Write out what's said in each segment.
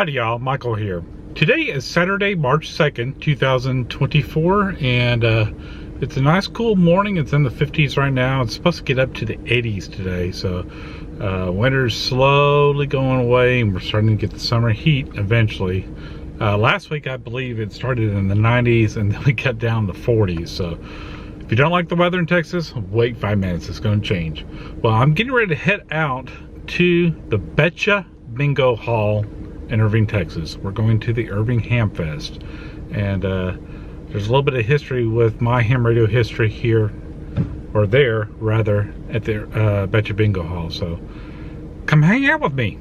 Howdy y'all, Michael here. Today is Saturday, March 2nd, 2024, and it's a nice cool morning. It's in the 50s right now. It's supposed to get up to the 80s today, so winter's slowly going away and we're starting to get the summer heat eventually. Last week I believe it started in the 90s and then we got down to 40s, so if you don't like the weather in Texas, wait 5 minutes, it's going to change. Well, I'm getting ready to head out to the Betcha Bingo Hall in Irving, Texas. We're going to the Irving Ham Fest, and there's a little bit of history with my ham radio history here, or there rather, at the Betcha Bingo Hall, so come hang out with me.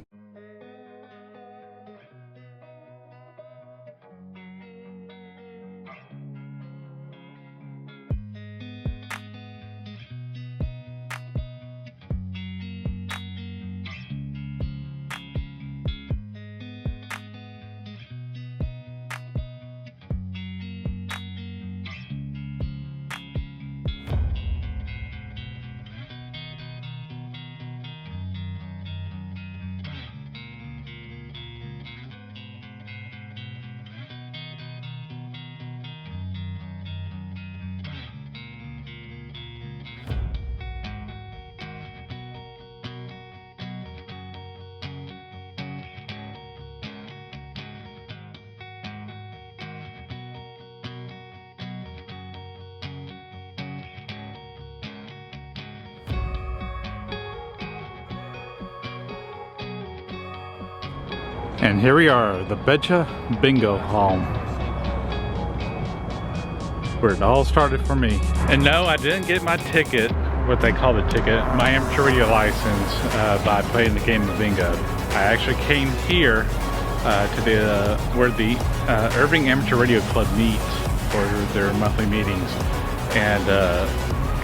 And here we are, the Betcha Bingo Hall, where it all started for me. And no, I didn't get my ticket, what they call the ticket, my amateur radio license, by playing the game of bingo. I actually came here to the where the Irving Amateur Radio Club meets for their monthly meetings. And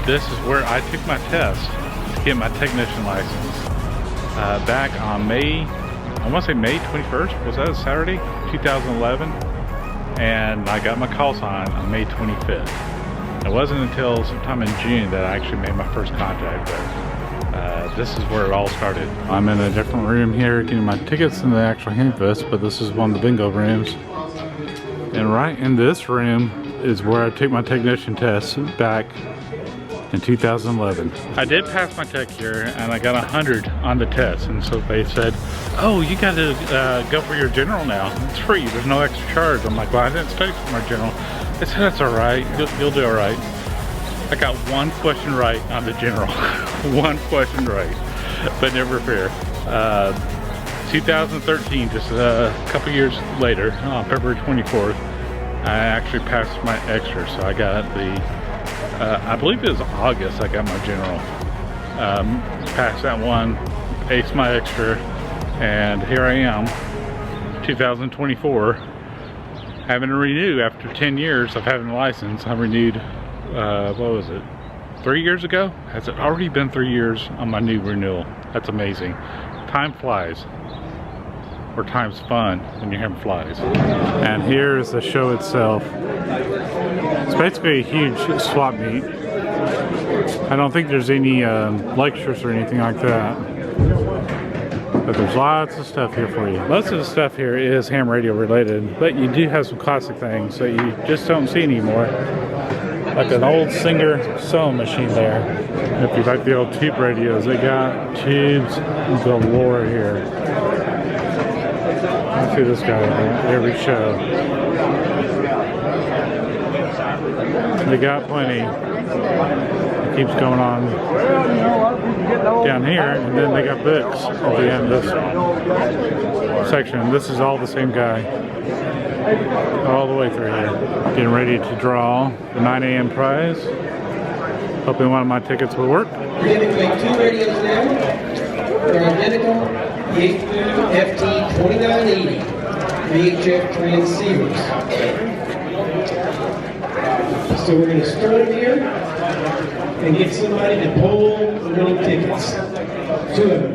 this is where I took my test to get my technician license back on I want to say May 21st, was that a Saturday, 2011? And I got my call sign on May 25th. It wasn't until sometime in June that I actually made my first contact, but this is where it all started. I'm in a different room here getting my tickets in the actual Hamfest, but this is one of the bingo rooms. And right in this room is where I took my technician test back in 2011. I did pass my tech here and I got 100 on the test, and so they said, oh, you got to go for your general now. It's free, there's no extra charge. I'm like, well, I didn't study for my general. They said, that's all right, you'll do all right. I got one question right on the general. One question right, but never fear. 2013, just a couple years later, on February 24th, I actually passed my extra, so I got the I believe it was August I got my general. Passed that one, aced my extra, and here I am, 2024, having to renew after 10 years of having a license. I renewed, what was it, 3 years ago? Has it already been 3 years on my new renewal? That's amazing. Time flies. Or time's fun when you're having flies. And here is the show itself. It's basically a huge swap meet. I don't think there's any lectures or anything like that, but there's lots of stuff here for you. Most of the stuff here is ham radio related, but you do have some classic things that you just don't see anymore, like an old Singer sewing machine there. If you like the old tube radios, they got tubes galore here. I see this guy every show. They got plenty. It keeps going on down here, and then they got books at the end of this section. This is all the same guy all the way through here. Getting ready to draw the 9 a.m. prize. Hoping one of my tickets will work. We're giving away 2 radios now. They're identical. The FT2980 VHF transceivers. So we're going to start here and get somebody to pull the winning tickets. 2 of them.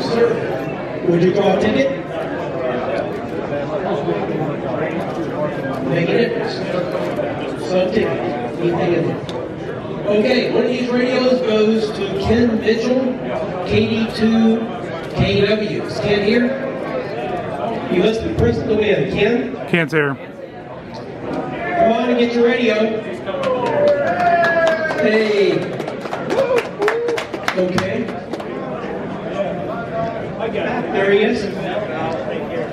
Sir, would you draw a ticket? Negative. Sun ticket. Anything in there? Okay, one of these radios goes to Ken Mitchell, KD2KW. Is Ken here? You must be pressing the win. Ken? Ken's here. Come on and get your radio. Hey. Okay. There he is.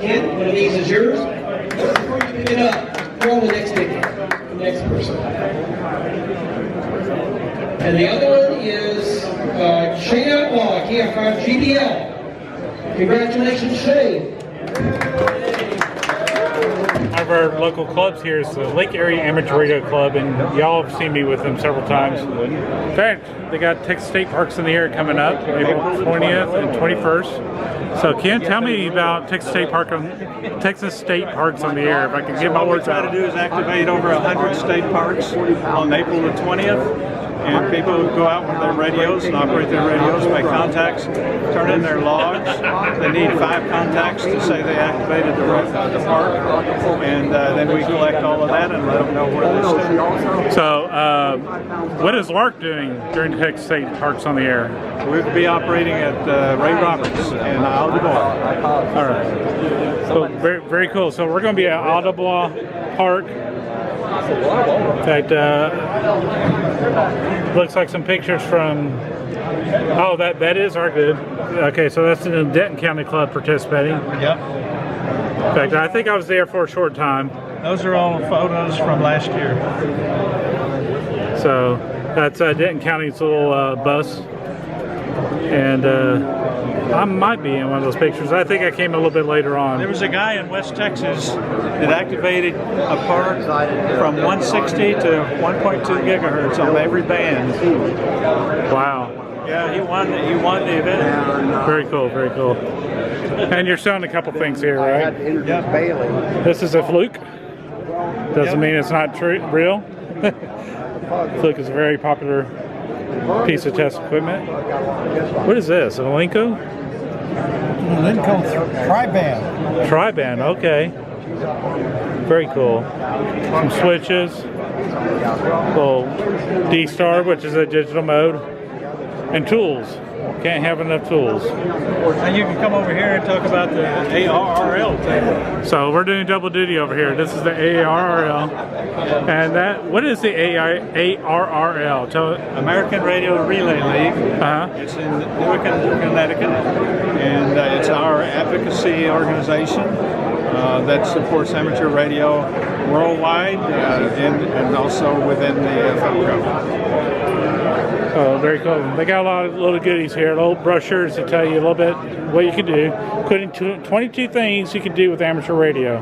Ken, one of these is yours. Before you pick it up, throw the next ticket. The next person. And the other one is Shane Outlaw, KF5 GBL. Congratulations, Shane. One of our local clubs here is the Lake Area Amateur Radio Club, and y'all have seen me with them several times. In fact, they got Texas State Parks in the Air coming up, April 20th and 21st. So Ken, tell me about Texas State Parks on the Air. If I can get my words out. What we try to do is activate over 100 state parks on April the 20th. And people go out with their radios and operate their radios, make contacts, turn in their logs. They need 5 contacts to say they activated the park. And then we collect all of that and let them know where they stand. So, what is Lark doing during Texas State Parks on the Air? We'll be operating at Ray Roberts in Howdy. All right. So, very, very cool. So, we're going to be at Audubon Park. In fact, looks like some pictures from, oh, that is our good. Okay, so that's the Denton County Club participating. Yep. In fact, I think I was there for a short time. Those are all photos from last year. So that's Denton County's little bus. And I might be in one of those pictures. I think I came a little bit later on. There was a guy in West Texas that activated a park from 160 to 1.2 gigahertz on every band. Wow. Yeah, he won the event. Very cool, very cool. And you're selling a couple things here, right? Yep. This is a fluke. Doesn't mean it's not real. Fluke is a very popular piece of test equipment. What is this? An Alinco? Tri-band. Tri-band, okay. Very cool. Some switches. Little D-Star, which is a digital mode. And tools. Can't have enough tools. And you can come over here and talk about the ARRL thing. So we're doing double duty over here. This is the ARRL. And that, what is the ARRL? Tell it. American Radio Relay League. It's in Newark, Connecticut. And it's our advocacy organization that supports amateur radio worldwide and also within the federal government. Oh, very cool. They got a lot of little goodies here, little brochures to tell you a little bit what you can do, including 22 things you can do with amateur radio.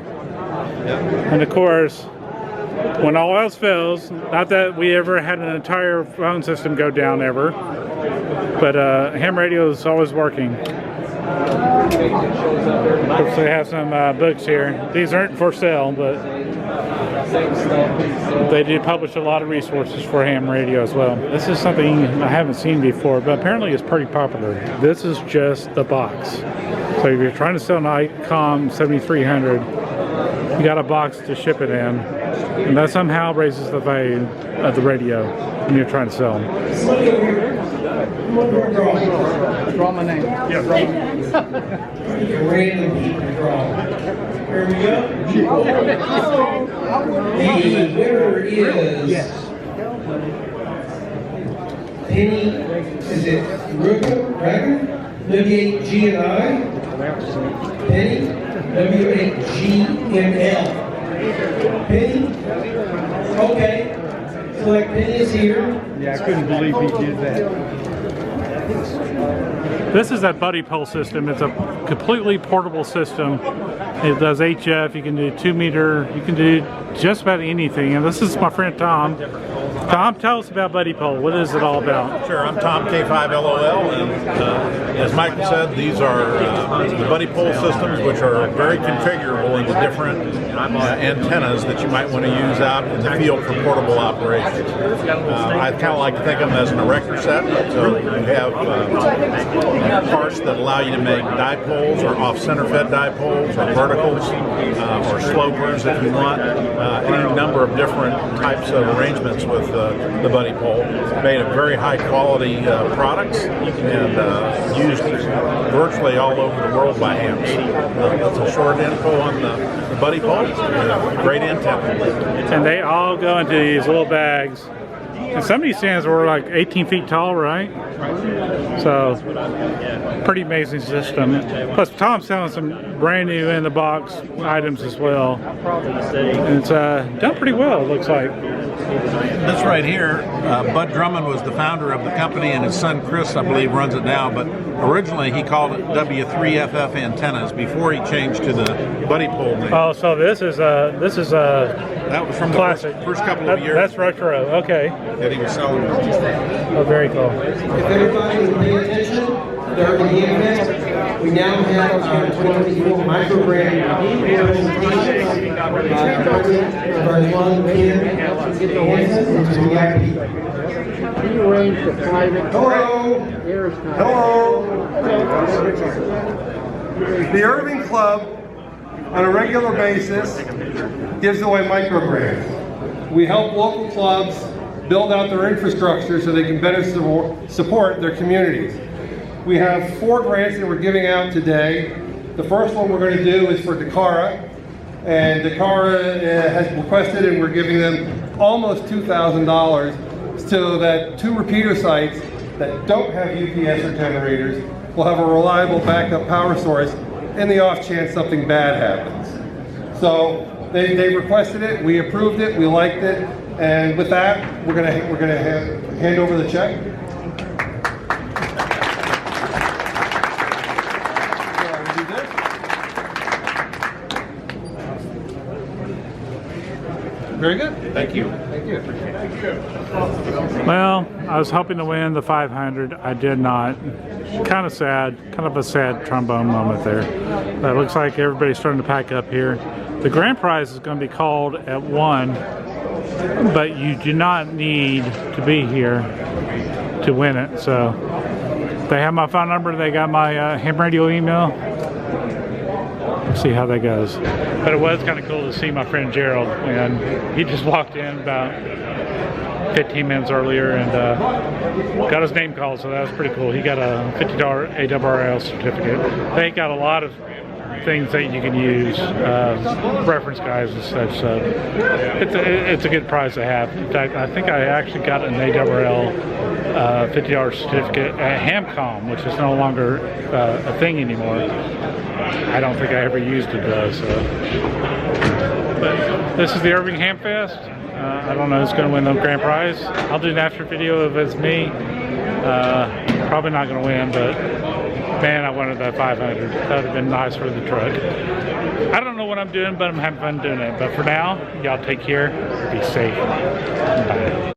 Yep. And of course, when all else fails, not that we ever had an entire phone system go down ever, but ham radio is always working. Oops, they have some books here. These aren't for sale, but they do publish a lot of resources for ham radio as well. This is something I haven't seen before, but apparently it's pretty popular. This is just the box. So if you're trying to sell an ICOM 7300, you got a box to ship it in, and that somehow raises the value of the radio when you're trying to sell them. Draw my name. Yeah. Random draw. Here we go. The winner is Penny, is it Ragan? W8G and I. Penny, W8GML. Penny? Okay. Select Penny is here. Yeah, I couldn't believe he did that. This is that buddy pole system. It's a completely portable system. It does HF, you can do 2 meter, you can do just about anything. And this is my friend Tom. Tom, tell us about buddy pole. What is it all about? Sure, I'm Tom K5LOL, and as Michael said, these are the buddy pole systems, which are very configurable into different antennas that you might want to use out in the field for portable operations. I kind of like to think of them as an erector set, so you have parts that allow you to make dipoles or off-center fed dipoles or verticals or slopers if you want, any number of different types of arrangements with the buddy pole, made of very high quality products and used virtually all over the world by hams. That's a short info on the buddy pole. Great antenna. And they all go into these little bags. And some of these stands were like 18 feet tall, right? So, pretty amazing system. Plus, Tom's selling some brand new in the box items as well. And it's done pretty well, it looks like. This right here, Bud Drummond was the founder of the company, and his son Chris, I believe, runs it now. But originally, he called it W3FF antennas before he changed to the buddy pole name. Oh, so this is That was from the classic. first couple of years. That's retro. Okay. That he was selling. Oh, very cool. If everybody would pay attention, the Irving Ham Fest, we now have our 2024 micro brand presentation. Our one pin, which is VIP. Hello. Hello. The Irving Club, on a regular basis, gives away micro grants. We help local clubs build out their infrastructure so they can better support their communities. We have 4 grants that we're giving out today. The first one we're going to do is for Dakara, and Dakara has requested, and we're giving them almost $2,000 so that 2 repeater sites that don't have UPS or generators will have a reliable backup power source in the off chance something bad happens. So they requested it, we approved it, we liked it, and with that, we're gonna hand over the check. Very good. Thank you. Thank you. Well, I was hoping to win the 500. I did not. Kind of sad. Kind of a sad trombone moment there. But it looks like everybody's starting to pack up here. The grand prize is going to be called at 1, but you do not need to be here to win it. So they have my phone number. They got my ham radio email. See how that goes. But it was kind of cool to see my friend Gerald, and he just walked in about 15 minutes earlier and got his name called, so that was pretty cool. He got a $50 ARRL certificate. They got a lot of things that you can use, reference guides and such, so it's a good prize to have. In fact, I think I actually got an ARRL $50 certificate at Hamcom, which is no longer a thing anymore. I don't think I ever used it though. So, but this is the Irving Ham Fest. I don't know who's going to win the grand prize. I'll do an after video if it's me. Probably not going to win, but man, I wanted that 500. That would have been nice for the truck. I don't know what I'm doing, but I'm having fun doing it. But for now, y'all take care. Be safe. Bye.